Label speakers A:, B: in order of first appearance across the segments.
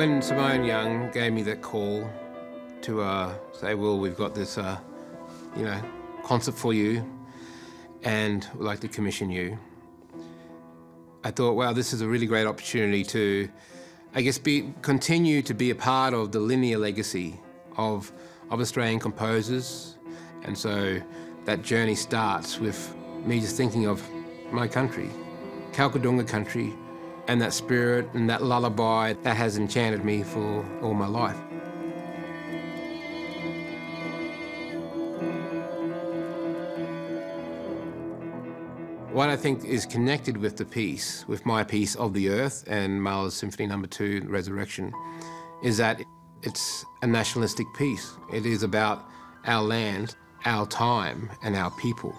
A: When Simone Young gave me that call to say, well, we've got this, concert for you and we'd like to commission you, I thought, wow, this is a really great opportunity to, I guess, continue to be a part of the linear legacy of Australian composers. And so that journey starts with me just thinking of my country, Kalkadunga Country, and that spirit and that lullaby that has enchanted me for all my life. What I think is connected with the piece, with my piece of the Earth and Mahler's Symphony No. 2, Resurrection, is that it's a nationalistic piece. It is about our land, our time, and our people.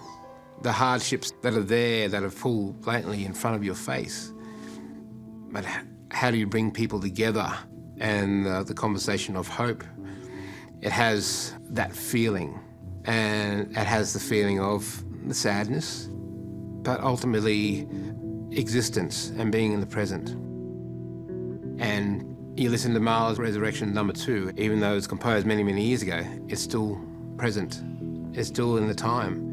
A: The hardships that are there, that are full blatantly in front of your face. But how do you bring people together? And the conversation of hope, it has that feeling. And it has the feeling of the sadness, but ultimately existence and being in the present. And you listen to Mahler's Resurrection No. 2, even though it was composed many, many years ago, it's still present. It's still in the time.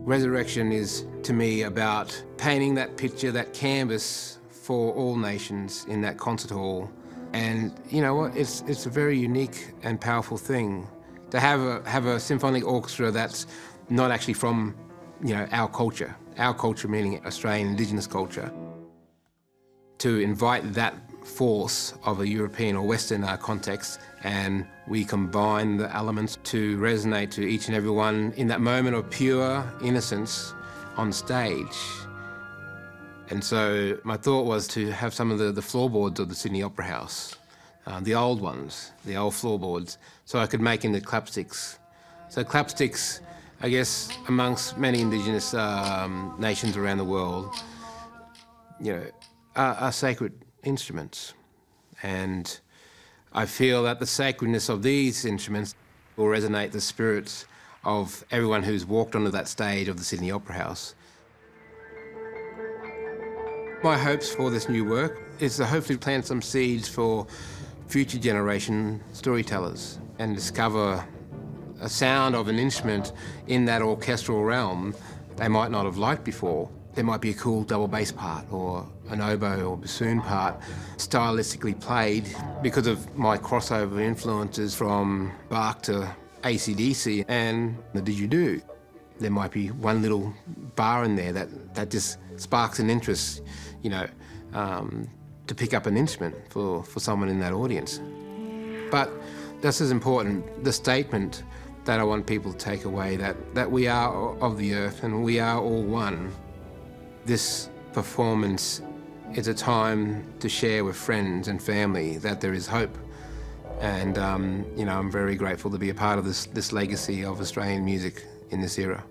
A: Resurrection is, to me, about painting that picture, that canvas for all nations in that concert hall. And you know what? It's a very unique and powerful thing to have a symphonic orchestra that's not actually from, our culture meaning Australian Indigenous culture, to invite that force of a European or Western context, and we combine the elements to resonate to each and every one in that moment of pure innocence on stage. And so my thought was to have some of the floorboards of the Sydney Opera House, the old ones, the old floorboards, so I could make into clapsticks. So clapsticks, I guess, amongst many Indigenous nations around the world, are sacred instruments. And I feel that the sacredness of these instruments will resonate the spirits of everyone who's walked onto that stage of the Sydney Opera House. My hopes for this new work is to hopefully plant some seeds for future generation storytellers and discover a sound of an instrument in that orchestral realm they might not have liked before. There might be a cool double bass part or an oboe or bassoon part stylistically played because of my crossover influences from Bach to AC/DC and the didgeridoo. There might be one little bar in there that just sparks an interest, to pick up an instrument for someone in that audience. But just as important, the statement that I want people to take away, that we are of the earth and we are all one. This performance is a time to share with friends and family that there is hope. And, I'm very grateful to be a part of this legacy of Australian music in this era.